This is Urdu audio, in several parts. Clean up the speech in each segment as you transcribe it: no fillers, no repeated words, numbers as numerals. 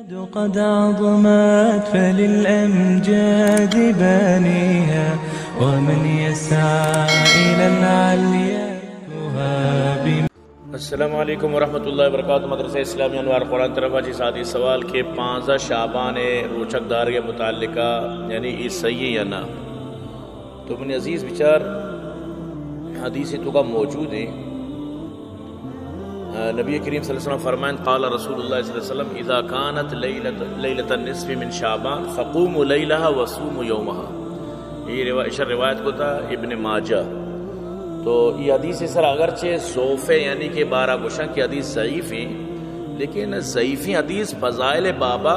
قد عظمت فللأمجاد بانيها ومن يسعى إلى العليا تهاب. السلام علیکم ورحمۃ اللہ وبرکاتہ. مدرسہ اسلامی انوار قرآن طرف جی ساتھی سوال کے 15 شعبان روچک دار کے متعلقہ یعنی یہ صحیح ہے یا نہ. تو من عزیز بچار حدیث تو کا موجود ہے. نبی کریم صلی اللہ علیہ وسلم فرمائیں قال رسول اللہ صلی اللہ علیہ وسلم اذا كانت لیلۃ النصف من شعبان فقوموا لیلها وصوموا یومها. یہ روایت کو تھا ابن ماجہ. تو یہ حدیث سر اگرچہ ضعف یعنی کہ 12 گوشہ کی حدیث ضعیف ہیں لیکن ضعیفی حدیث فضائل بابا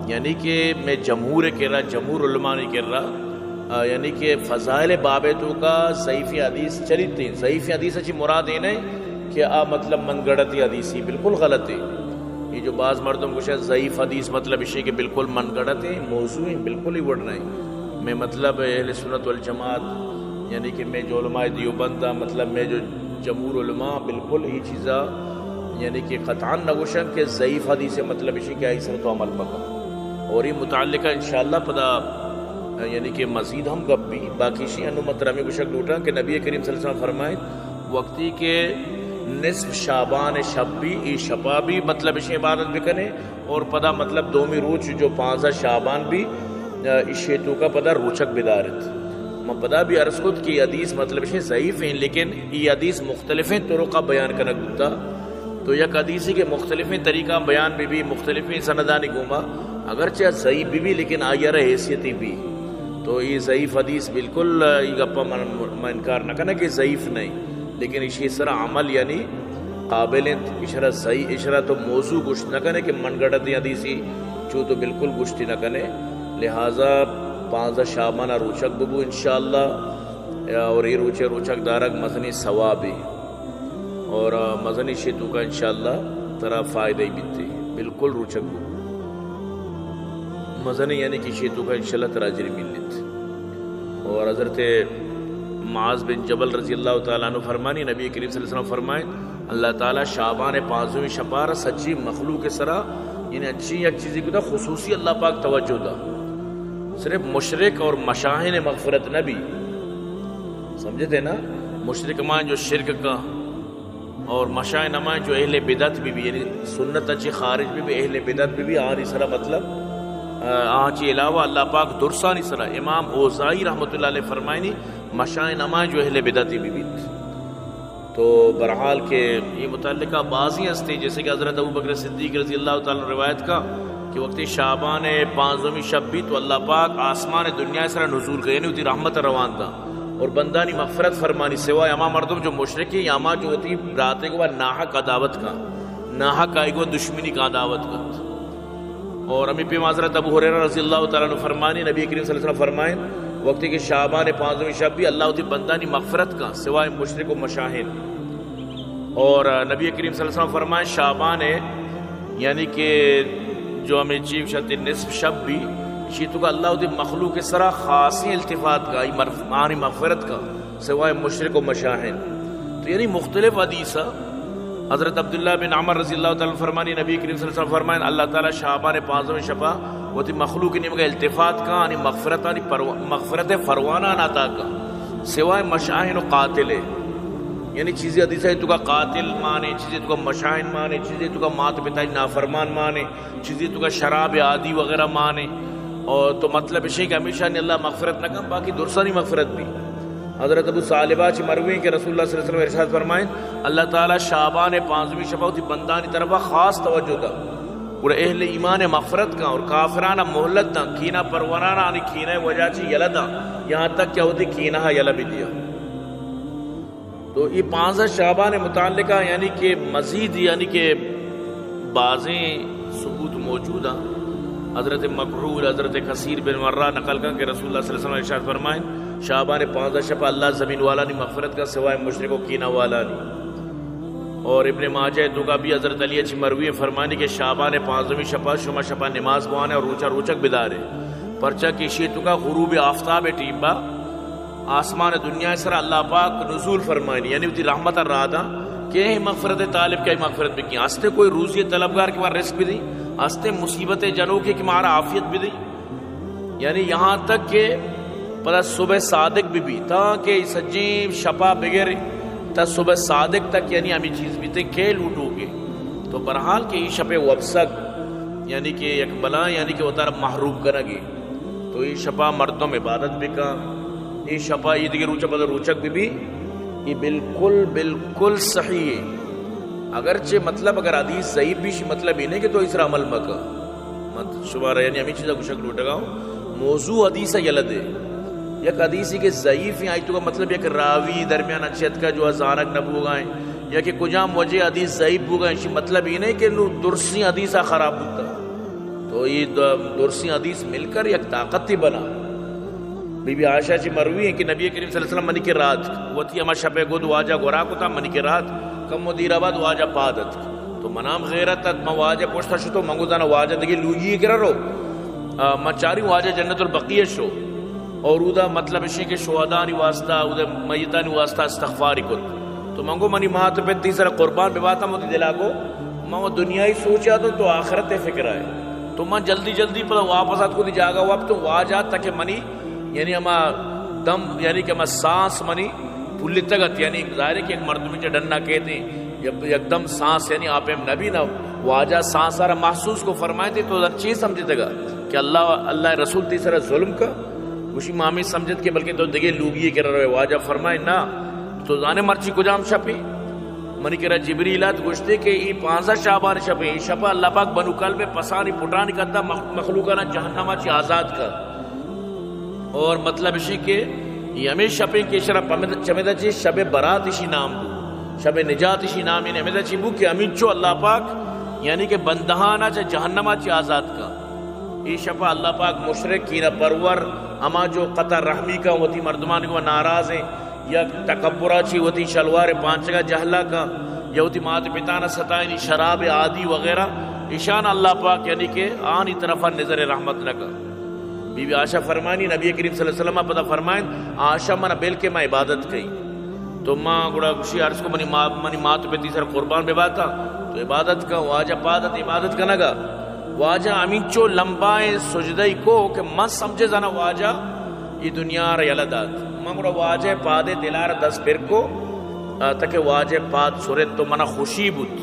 یعنی کہ میں جمہور کہہ رہا جمہور علماء نہیں کہہ رہا یعنی کہ فضائل بابے تو کا ضعیفی حدیث چلی تھی. ضعیفی حدیث اچھی مراد یہ نہیں کہ مطلب من گڑتی حدیثی بالکل غلط ہے. یہ جو بعض مردوں کو شاید ضعیف حدیث مطلب اسے کہ بالکل من گڑت ہے موضوع ہیں بالکل ہی بڑھ رہے ہیں. میں مطلب اہل سنت والجماعت یعنی کہ میں جو علماء دیوبند مطلب میں جو جمہور علماء بالکل ہی چیزا یعنی کہ قطعاً نگوشن کہ ضعیف حدیث مطلب اسے کہ ایسا تو عمل پکا. اور یہ متعلقہ انشاءاللہ پدا یعنی کہ مزید ہم گپ بھی باقی شی انو مترمی کو شک لوٹا کہ نبی کریم صلی اللہ علیہ وسلم فرمائیں وقتی کے نصف شعبان شب بھی ای شپا بھی مطلب اسے عبادت بھی کریں اور پدا مطلب دومی روچ جو 15 شعبان بھی اسے تو کا پدا روچک بدارت. میں پدا بھی عرض کت کی حدیث مطلب اسے ضعیف ہیں لیکن یہ حدیث مختلف طرقہ بیان کرنا گتا. تو یک حدیثی کے مختلف طریقہ بیان بھی مختلف سندانی گوما اگرچہ ضعیف بھی لیکن آئیر حیثیتی بھی. تو یہ ضعیف حدیث بالکل یہ گپا میں انکار نہ کرنا کہ ضعیف نہیں لیکن اسی طرح عمل یعنی قابل اشارہ صحیح اشارہ تو موضوع گشت نہ کرنے کہ من گڑتی حدیثی چو تو بالکل گشتی نہ کرنے. لہٰذا 15 شعبان روچک ببو انشاءاللہ اور یہ روچک دارک مزنی ثوابی اور مزنی شیتو کا انشاءاللہ ترا فائدہ ہی بیتی بالکل روچک ببو مزنی یعنی کہ شیتو کا انشاءاللہ ترا اجر ملت. اور حضرت معاذ بن جبل رضی اللہ تعالیٰ عنہ فرمانی نبی کریم صلی اللہ علیہ وسلم فرمائیں اللہ تعالیٰ شعبان 15ویں شپار سچی مخلوق سرا یعنی اچھی ایک چیزی کو دا خصوصی اللہ پاک توجہ دا صرف مشرک اور مشاہن مغفرت نبی سمجھے تھے نا. مشرک مائیں جو شرک کا اور مشاہن مائیں جو اہل بدعت بھی یعنی سنت اچھی خارج بھی اہل بدعت بھی آنی سرا مطلب آنچی علاوہ اللہ پاک درسانی سرا. امام اوزائی رحمۃ اللہ علیہ فرمائنی مشائن امائیں جو اہل بدعتی بھی بیت. تو برحال کے یہ متعلقہ بعضی ہستی جیسے کہ حضرت ابوبکر صدیق رضی اللہ تعالیٰ روایت کا کہ وقتی شعبان 15ویں شب بھی تو اللہ پاک آسمان دنیا سرا نزول کا یعنی ہوتی رحمت روان تھا اور بندانی مغفرت فرمانی سوائے اما مردم جو مشرکی یا اما جو ہوتی راتے کو ناحق عداوت کا ناحق آئی کو دشمنی کا عداوت کا. اور امی پہ حضرت ابو ہریرہ رضی اللہ تعالیٰ عنہ فرمانی نبی کریم صلی اللہ علیہ وسلم فرمائیں وقتی کہ شعبان 15ویں شب بھی اللہ ہوتی بندانی مغفرت کا سوائے مشرک و مشاہن. اور نبی کریم صلی اللہ علیہ وسلم فرمائیں شعبان یعنی کہ جو ہمیں چیف شد نصف شب بھی شیتو کا اللہ ہوتی مخلوق سرا خاصی التفات کا معنی مغفرت کا سوائے مشرک و مشاہن. تو یعنی مختلف حدیثہ حضرت عبداللہ بن عمر رضی اللہ تعالیٰ فرمانی نبی کریم صلی اللہ علیہ وسلم فرمائیں اللہ تعالیٰ شعبان 15ویں شبہ وہ تی مخلوق نیم کا التفات کا یعنی مغفرت فروانہ ناتا کا سوائے مشاہن و قاتل یعنی چیزیں حدیثہ تو کا قاتل مانے چیزیں تو کا مشاہن مانے چیزیں تو کا مات پتائی نافرمان مانے چیزیں تو کا شراب عادی وغیرہ مانے. اور تو مطلب اسے کہ ہمیشہ نے اللہ مغفرت نہ کم باقی درسانی مغفرت بھی. حضرت ابو ثعلبہ چی مروی کہ رسول اللہ صلی اللہ علیہ وسلم ارشاد فرمائیں اللہ تعالیٰ شعبان 15ویں شب ہوتی بندانی طرفہ خاص توجہ دا اور اہل ایمان مغفرت کا اور کافرانہ محلت دا کینہ پروانانہ آنی کینہ وجہ چی یلا دا یہاں تک کیا ہوتی کینہ یلا بھی دیا. تو یہ 15 شعبان متعلقہ یعنی کہ مزید یعنی کہ بعضیں ثبوت موجود ہیں. حضرت مقرور حضرت کثیر بن مرہ نقل کر کہ رسول اللہ صلی اللہ علیہ وسلم ارشاد فرمائیں شعبان 15 شب اللہ زمین والا نہیں مغفرت کا سوائے مشرک و کینہ والا نہیں. اور ابن ماجہ تو کا بھی حضرت علی اچھی مروی فرمانی کہ شعبان 15ویں شپا شما شپا نماز بوانے اور روچک بدارے پرچہ کی شیتو کا غروب آفتاب ٹیمبا آسمان دنیا سر اللہ پاک نزول فرمائنی یعنی ہوتی رحمت الرادہ کہ مغفرت طالب کا مغفرت بھی کی. آستے کوئی روزی طلبگار کے بعد رزق بھی دی ہستے مصیبت جنو کے کہ مارا عافیت بھی دی، یعنی یہاں تک کہ پتہ صبح صادق بھی تاکہ سجیب شپا بغیر تا صبح صادق تک یعنی ہمیں چیز بھی تے کہ لوٹو گے. تو برحال کہ یہ شپ وبسک یعنی کہ یک بلا یعنی کہ وہ تارا محروب کرا گی. تو یہ شپا مردوں میں عبادت بھی کا، یہ شپا یہ دیکھ روچہ پتہ روچک بھی یہ بالکل بالکل صحیح ہے. اگرچہ مطلب اگر حدیث ضعیف بھی مطلب ہی نہیں کہ تو اس طرح عمل مکا شمار یعنی ہمیں چیزیں کچھ لوٹا گا موضوع حدیث یلد ہے. یک حدیثی کے ضعیف ہیں آئی تو کا مطلب یک راوی درمیان اچھت کا جو ازانک نبو گائیں یا کہ کجام وجہ حدیث ضعیف ہو گئے اسی مطلب ہی نہیں کہ درسی حدیثہ خراب ہوتا. تو یہ درسی حدیث مل کر یک طاقت ہی بنا. بی بی عائشہ چی مروی ہے کہ نبی کریم صلی اللہ علیہ وسلم منی کے رات وہ تھی اما شب گود واجہ گورا کو تھا منی کے رات کم مدیر آباد واجہ پادت تو منام غیرت ما واجہ پوچھتا شو تو منگو دانا واجہ دگی لوگی کرا رو ما چاری واجہ جنت البقیہ شو اور اودا مطلب اسی کہ شہدانی واسطہ اودا میتانی واسطہ استغفاری کت تو منگو منی ماں تو پہ تیسرا قربان بے باتا موتی دلا کو میں دنیای سوچا تو آخرت فکر آئے تو میں جلدی جلدی پر واپس آت کو دی جاگا وقت تو واجہ تک منی یعنی ہما دم یعنی کہ ہما سانس منی پھلی تگت یعنی ظاہر ہے کہ ایک مرد میں ڈننا کہتے ہیں ایک دم سانس یعنی آپ نبی نہ واجہ سانس سارا محسوس کو فرمائے تھے تو ہر چیز سمجھتے گا کہ اللہ رسول تیسرا ظلم کا اسی مامی سمجھت کے بلکہ تو دگے لوگی کر رہے واجہ فرمائے نا تو زانے مرچی کجام شپی منی کہہ رہا جبریلات گوشتے کہ یہ 15 شعبان شپی یہ شپا اللہ پاک بنو قلب پسانی پٹانی کرتا مخلوقانا جہنمہ چی آزاد کا اور مطلب اسی کہ یہ ہمیں شپیں کہ شرح چمیدہ چی شب برات اسی نام دو شب نجات اسی نام یعنی ہمیدہ چی بو کہ امین چو اللہ پاک یعنی کہ بندہانا چا جہنمہ چی آزاد کا یہ شپا اللہ پاک مشرک کینہ پرور اما جو قطع رحمی کا وہ تھی مردمان کو ناراض ہیں یا تکبرہ چی وہ تھی شلوار پانچگا جہلہ کا یا وہ تھی مات پتانہ ستائنی شراب عادی وغیرہ اشان اللہ پاک یعنی کہ آنی طرفہ نظر رحمت لگا. بی بی عائشہ فرمانی نبی کریم صلی اللہ علیہ وسلم پتہ فرمائیں عائشہ منا بیل کے میں عبادت کئی تو ماں گوڑا گوشی عرض کو منی مات پہ تیسر قربان بے باتا تو عبادت کا واجہ پادت عبادت کا نگا واجہ امین چو لمبائیں سجدائی کو کہ من سمجھے زانا واجہ یہ دنیا رہ یلدات من گوڑا واجہ پادے دلار 10 پھر کو تاکہ واجہ پاد سورت تو منا خوشی بود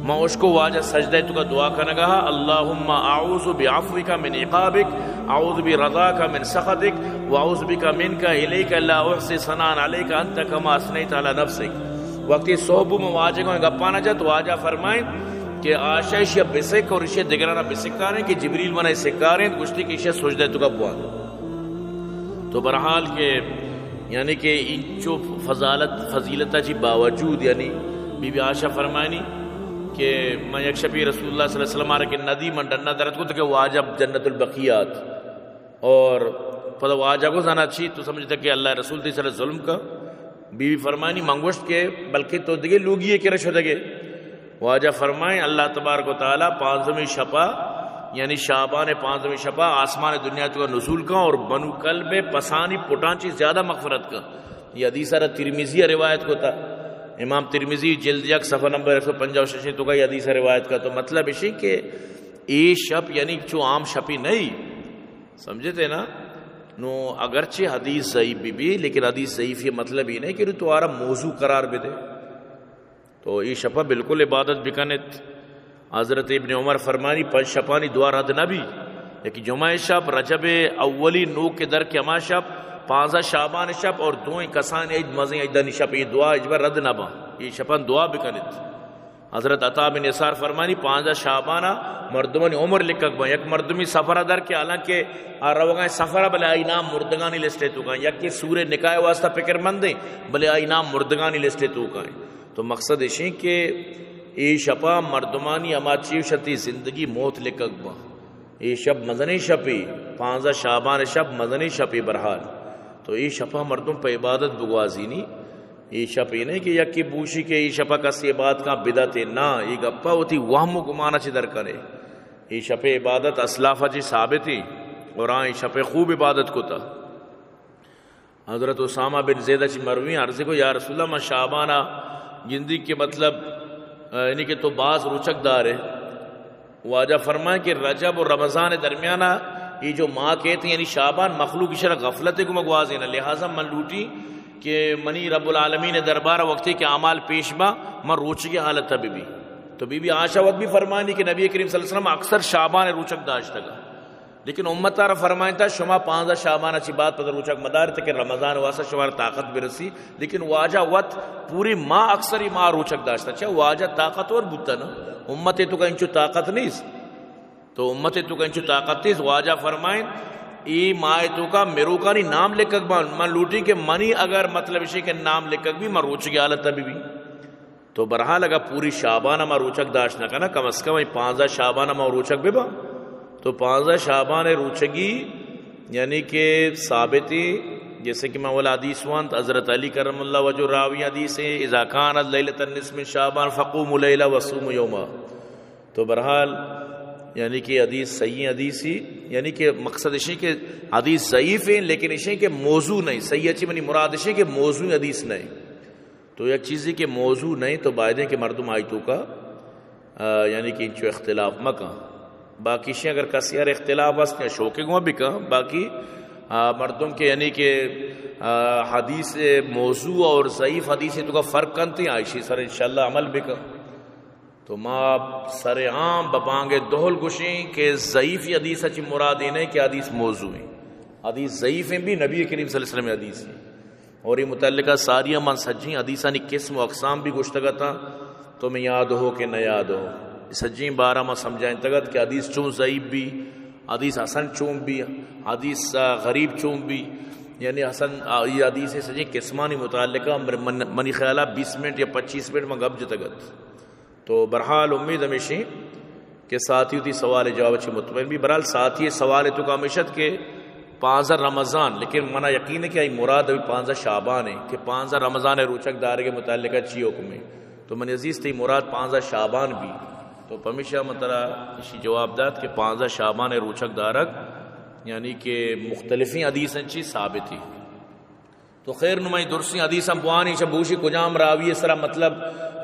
میں اس کو واجہ سجدہ تو کا دعا کرنے گا اللہم اعوذ بعفوک من عقابک اعوذ برضاک من سخطک واعوذ بک منک الیک لا احصی ثناء علیک انت کما اثنیت علی نفسک. وقتی صحبو میں واجہ کو گپانا جا تو واجہ فرمائیں کہ عائشہ شیعہ بسک اور اشیاء دگرانا بسکاریں کہ جبریل منہ سکاریں گوشتی کہ اشیاء سجدہ تو کا بوا. تو برحال کہ یعنی کہ ان چو فضیلتہ چی باوجود یعنی بی بی عائشہ فرمائنی کہ میں یک شبی رسول اللہ صلی اللہ علیہ وسلم آرہا کہ ندی من ڈننا درد کو تو کہ واجب جنت البقیات اور پتہ واجہ کو زانا چھی تو سمجھتا کہ اللہ رسول تی صلی ظلم کا بی بی فرمائنی منگوشت کے بلکہ تو دگے لوگی ہے کہ رشو دگے واجہ فرمائیں اللہ تبارک و تعالی 15ویں شپا یعنی شعبان 15ویں شپا آسمان دنیا تو کا نزول کا اور بنو قلب پسانی پٹانچی زیادہ مغفرت کا. یہ حدیث ترمذی روایت کو تھا امام ترمذی جلد 1 صفحہ نمبر 155 تو کا یہ حدیث روایت کا. تو مطلب اسی کہ یہ شپ یعنی جو عام شپی نہیں سمجھے تھے نا نو اگرچہ حدیث ضعیف بھی لیکن حدیث ضعیف یہ مطلب ہی نہیں کہ تو آرہ موضوع قرار بھی دے. تو یہ شپا بالکل عبادت بکنت. حضرت ابن عمر فرمانی 5 شپانی دعا رد نبی لیکن جمعہ شب رجب اولی نو کے در کے اما شب 15 شعبان شب اور 2 کسان عید مزیں عیدانی شب یہ دعا اجبر رد نبا یہ شپان دعا بکنت. حضرت عطا بن یسار فرمانی 15 شعبانہ مردمانی عمر لکھک با یک مردمی سفرہ در کے حالانکہ روگاں سفرہ بلے آئی نام مردگانی لسٹے تو کہیں یک سورہ نکاح واسطہ فکر مندیں بلے آئی نام مردگانی لسٹے تو کہیں. تو مقصد اشیں کہ ای شپا مردمانی اما چیوشتی زندگی موت لکھک با ای شب مزنی شپی 15 شعبان شب مزنی شپی برحال. تو ای شپا مردم پہ عبادت بگوازی نہیں ای شپ ہی نہیں کہ یکی بوشی کے ای شپا کسی عبادت کا بدعت نہ ای گپا ہوتی وہم و گمانا چی در کرے. ای شپ عبادت اسلافہ چی ثابت ہی اور ای شپ خوب عبادت کو تھا. حضرت اسامہ بن زیدہ چی مروی عرضی کو یا رسول اللہ میں شعبانہ زندگی کے مطلب یعنی کہ تو بعض روچک دار ہے واجہ فرمائیں کہ رجب اور رمضان درمیانہ یہ جو ماں کہتے ہیں یعنی شعبان مخلوق شرح غفلت کو مگواز ہے لہٰذا من لوٹی کہ منی رب العالمین دربارہ وقتی کے اعمال پیشبہ من روچی کی حالت تھا بھی تو بی بی عائشہ وقت بھی فرمائیں کہ نبی کریم صلی اللہ علیہ وسلم اکثر شعبان روچک داشتا گا لیکن امت تارا فرمائیں تھا شما 15 شعبان اچھی بات پر روچک مدار تھا کہ رمضان واسا شمار طاقت برسی لیکن واجہ وقت پوری ماں اکثر ہی ماں روچک داشتا چاہے واجہ طاقتور بودتا نا امت تو کا انچو طاقت نہیں تو امت تو کا انچو طاقت نہیں واجہ فرمائیں ای ماں تو کا میرو کا نہیں نام لکھک من لوٹی کہ منی اگر مطلب اسی کے نام لکھک بھی من روچ کی حالت تھا بھی تو برحال اگر پوری شعبانہ ما روچک داشت نہ کنا کم از کم 15 شعبانہ ما روچک بھی با تو 15 شعبان روچگی یعنی کہ ثابتی جیسے کہ مولا حدیث وانت حضرت علی کرم اللہ وجہ راوی حدیث ہے اذا کانت لیلۃ النصف من شعبان فقوموا لیلہ وصوموا یوما تو برحال یعنی کہ حدیث صحیح حدیث ہی یعنی کہ مقصد اسی کہ حدیث ضعیف ہے لیکن اسی کہ موضوع نہیں صحیح اچھی منی مراد اسی کہ موضوع حدیث نہیں تو ایک چیزی کہ موضوع نہیں تو باعدیں کہ مردم آیتوں کا یعنی کہ انچو اختلاف مکہ باقی شیں اگر کسی ہر اختلاف اس کے شوقی گوہ بھی کہا باقی مردم کے یعنی کہ حدیث موضوع اور ضعیف حدیث تو کا فرق کنتی عائشی سر انشاءاللہ عمل بھی کہا تو ماں سر عام بپانگے دہل گشیں کہ ضعیف حدیث اچھی مراد ہی نہیں کہ حدیث موضوع ہیں حدیث ضعیف ہیں بھی نبی کریم صلی اللہ علیہ وسلم حدیث ہیں اور یہ متعلقہ ساریہ من سجیں حدیثانی قسم و اقسام بھی گشتگا تھا تو میں یاد ہو کہ نہ یاد ہو سجیں بارہ میں سمجھائیں تگت کہ حدیث چون ضعیف بھی حدیث حسن چون بھی حدیث غریب چون بھی یعنی حسن یہ حدیث سجیں قسمانی متعلقہ منی خیالہ 20 منٹ یا 25 منٹ میں گب جتگت تو برحال امید ہمیشہ کہ ساتھی تھی سوال جواب اچھی مطمئن بھی برحال ساتھی سوال تو کا ہمیشت کے 15 رمضان لیکن منع یقین ہے کہ آئی مراد ابھی 15 شعبان ہے کہ 15 رمضان روچک دارے کے متعلقہ اچھی حکم ہے تو من عزیز تھی مراد 15 شعبان بھی تو پمیشہ مطلب اسی جواب داد کہ 15 شعبان روچک دارک یعنی کہ مختلفی حدیث اچھی ثابت ہی تو خیر نمائی درسی حدیث ہم پوانی شبوشی کجام راوی اس طرح مطلب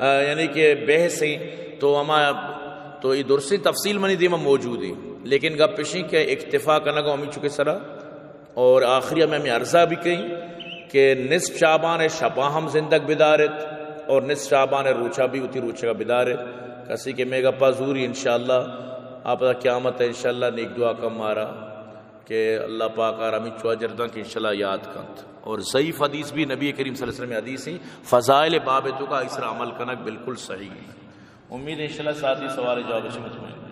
یعنی کہ بحث ہیں تو ہما تو یہ درسی تفصیل منی دیمہ موجود ہے لیکن گا پیشیں کہ اکتفا کرنا گا ہمیں چکے سرا اور آخری ہمیں عرضہ بھی کہیں کہ نصف شعبان شپا ہم زندگ بدارت اور نصف شعبان روچا بھی ہوتی روچا کا بدارت کسی کے میگا پازوری انشاءاللہ آپ دا قیامت ہے انشاءاللہ نیک دعا کم مارا کہ اللہ پاک آرامی چوہ جردہ کہ انشاءاللہ یاد کنت اور ضعیف حدیث بھی نبی کریم صلی اللہ علیہ وسلم حدیث ہیں فضائل باب تو کا اس طرح عمل کنک بالکل صحیح ہے امید انشاءاللہ ساتھی سوال جواب سے مطمئن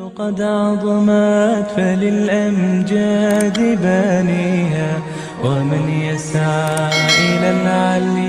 قد عظمت فللأمجاد بانيها ومن يسعى إلى العلي